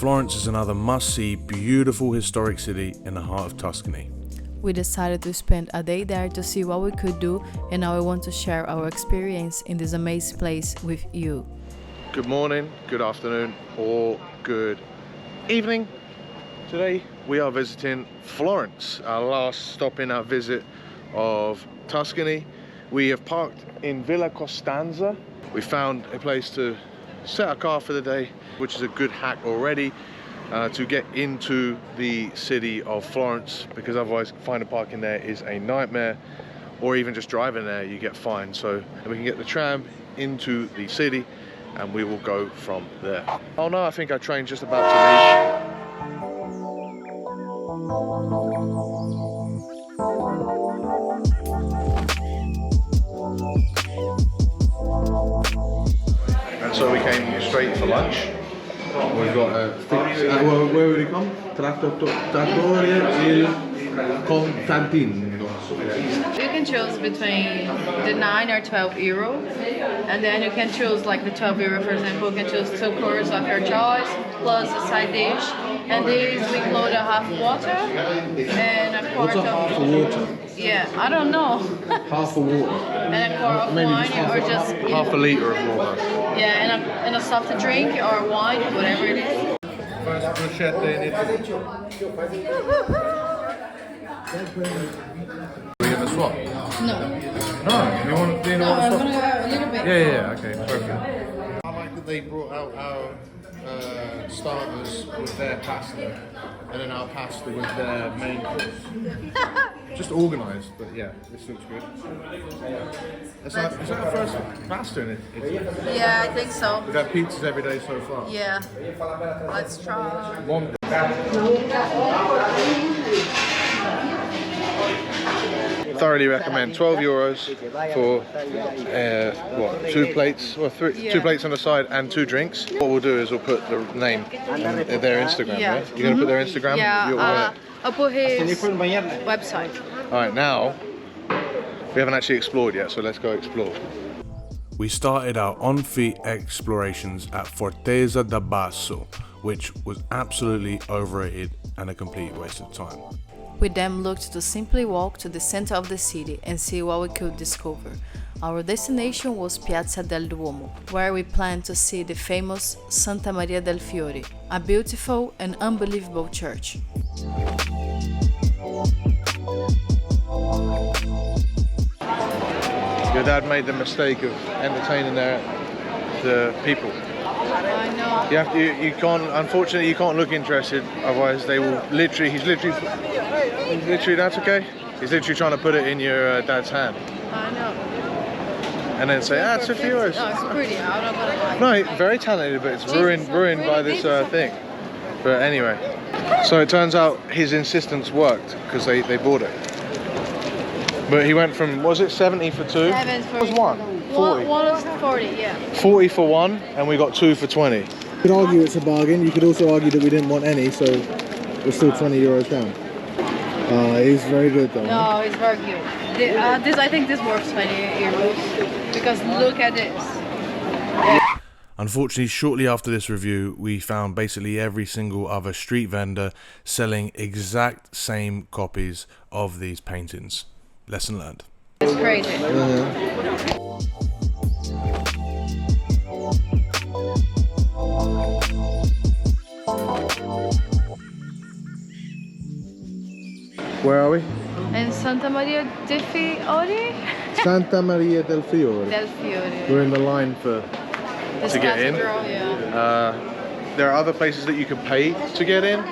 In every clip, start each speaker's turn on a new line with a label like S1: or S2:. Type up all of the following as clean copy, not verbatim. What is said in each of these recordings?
S1: Florence is another must-see, beautiful historic city in the heart of Tuscany.
S2: We decided to spend a day there to see what we could do, and now we want to share our experience in this amazing place with you.
S1: Good morning, good afternoon, or good evening. Today we are visiting Florence, our last stop in our visit of Tuscany. We have parked in Villa Costanza. We found a place to set our car for the day, which is a good hack already to get into the city of Florence, because otherwise finding parking there is a nightmare, or even just driving there you get fined. So we can get the tram into the city and we will go from there. Oh no, I think our train's just about to leave. And so we came straight for lunch. We've got a where would it come? Trattoria il Contantino.
S3: You can choose between the 9 or 12 euro, and then you can choose like the 12 euro, for example. You can choose 2 courses of your choice plus a side dish, and these we include a half water and a quart of
S1: half a water?
S3: Yeah, I don't know.
S1: Half a water.
S3: And a quart of wine, or just
S1: half a litre of water.
S3: yeah, and a soft drink or wine, whatever it is.
S1: We have a swap?
S3: No.
S1: No, you want to
S3: No, I want to go a little bit.
S1: Yeah, okay, perfect.
S4: I like that they brought out our starters with their pasta, and then our pasta with their main course. Just organised, but yeah, this looks good. Is that the first pasta in Italy?
S3: Yeah, I think so.
S4: We've had pizzas every day so far.
S3: Yeah. Let's try.
S4: One.
S1: Thoroughly recommend. 12 euros for what, 2 plates or 3,
S3: Yeah.
S1: 2 plates on the side and 2 drinks. What we'll do is we'll put the name and their Instagram. Yeah, you're gonna put their Instagram.
S3: Yeah, I'll put his website.
S1: All right, now we haven't actually explored yet, so let's go explore. We started our on-feet explorations at Fortezza da Basso, which was absolutely overrated and a complete waste of time.
S2: We then looked to simply walk to the center of the city and see what we could discover. Our destination was Piazza del Duomo, where we planned to see the famous Santa Maria del Fiore, a beautiful and unbelievable church.
S1: Your dad made the mistake of entertaining the people.
S3: I know.
S1: You can't, unfortunately you can't look interested, otherwise they will literally, he's literally, that's okay? He's literally trying to put it in your dad's hand.
S3: I know.
S1: And then say, it's 50 euros.
S3: No, it's pretty. I'm not gonna lie.
S1: No, very talented, but it's ruined by this thing. But anyway, so it turns out his insistence worked because they bought it. But he went from, was it 70 for 2?
S3: 7 for
S1: What was one? 40.
S3: One is 40, yeah.
S1: 40 for 1, and we got 2 for 20.
S4: You could argue it's a bargain. You could also argue that we didn't want any, so we're still 20 euros down. It's very good though.
S3: No, it's very good. This I think this worth 20 euros because look at this.
S1: Unfortunately, shortly after this review, we found basically every single other street vendor selling exact same copies of these paintings. Lesson learned.
S3: It's crazy.
S1: Where are we?
S3: And Santa Maria del Fiore?
S1: Santa Maria del Fiore.
S3: Del Fiore.
S1: We're in the line to get in.
S3: Yeah.
S1: There are other places that you can pay to get in,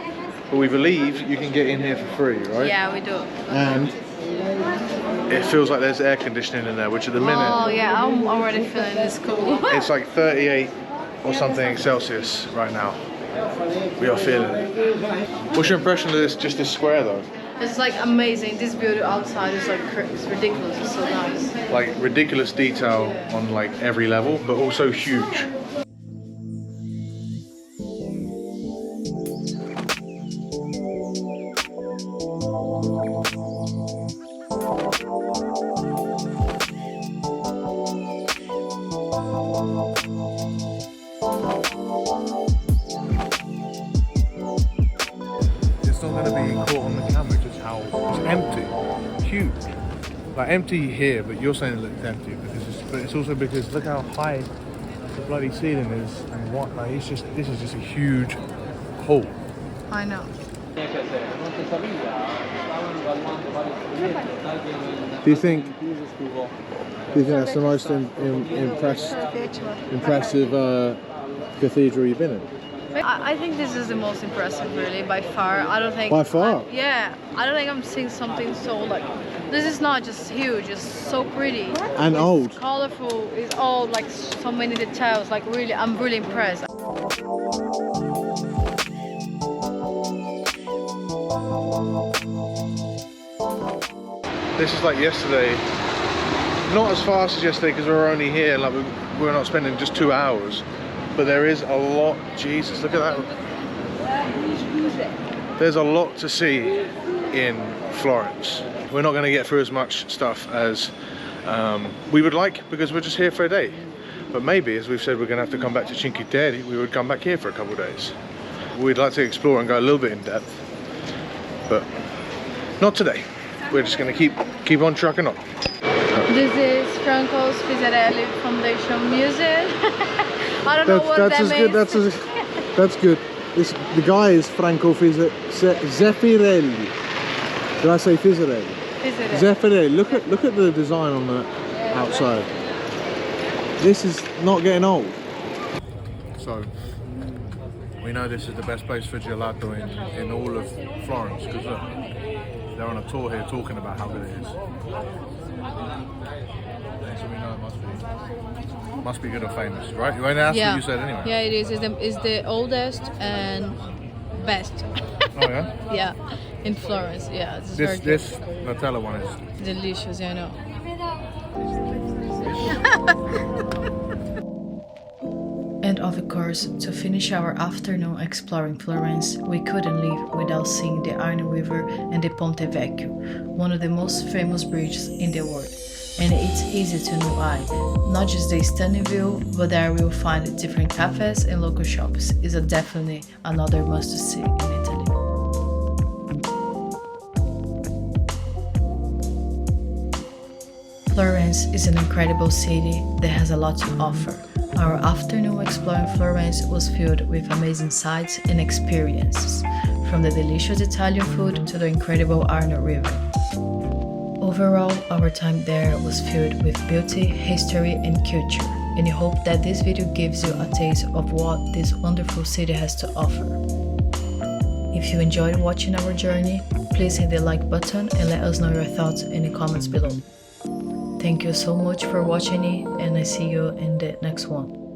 S1: but we believe you can get in here for free, right?
S3: Yeah, we do.
S1: And it feels like there's air conditioning in there, which at the minute,
S3: Oh yeah, I'm already feeling this cool.
S1: it's like 38 or something Celsius right now. We are feeling it. What's your impression of this, just this square though?
S3: It's like amazing. This beauty outside is like it's ridiculous. It's so nice.
S1: Like ridiculous detail on like every level, but also huge. huge. Like empty here, but you're saying it looks empty but it's also because look how high the bloody ceiling is and what like this is just a huge hall.
S3: I know.
S1: Do you think that's the most impressive cathedral you've been in?
S3: I think this is the most impressive, really, by far. I don't think.
S1: By far?
S3: I don't think I'm seeing something so like. This is not just huge. It's so pretty
S1: And
S3: it's
S1: old.
S3: colorful. It's all like so many details. Like really, I'm really impressed.
S1: This is like yesterday. Not as fast as yesterday because we were only here. Like we're not spending just 2 hours. But there is a lot. Jesus, look at that. There's a lot to see in Florence. We're not going to get through as much stuff as we would like because we're just here for a day. But maybe, as we've said, we're going to have to come back to Cinque Terre. We would come back here for a couple of days. We'd like to explore and go a little bit in depth, but not today. We're just going to keep on trucking on.
S3: This is Franco's Fizzarelli Foundation Museum. I don't know what that means.
S1: That's good. The guy is Franco Zeffirelli. Did I say Fizzarelli?
S3: Fizzarelli.
S1: Zeffirelli. Look at the design on the outside. This is not getting old. So we know this is the best place for gelato in all of Florence because look, they're on a tour here talking about how good it is. So we know it must be good or famous, right? That's what you said anyway.
S3: Yeah, it is. It's the oldest and best.
S1: Oh yeah?
S3: Yeah, in Florence. Yeah, it's
S1: This Nutella one is
S3: delicious. Yeah, I know.
S2: And of course, to finish our afternoon exploring Florence, we couldn't leave without seeing the Arno River and the Ponte Vecchio, one of the most famous bridges in the world. And it's easy to know why. Not just the stunning view, but there we'll find different cafes and local shops. It's definitely another must-see in Italy. Florence is an incredible city that has a lot to offer. Our afternoon exploring Florence was filled with amazing sights and experiences, from the delicious Italian food to the incredible Arno River. Overall, our time there was filled with beauty, history and culture, and I hope that this video gives you a taste of what this wonderful city has to offer. If you enjoyed watching our journey, please hit the like button and let us know your thoughts in the comments below. Thank you so much for watching it, and I see you in the next one.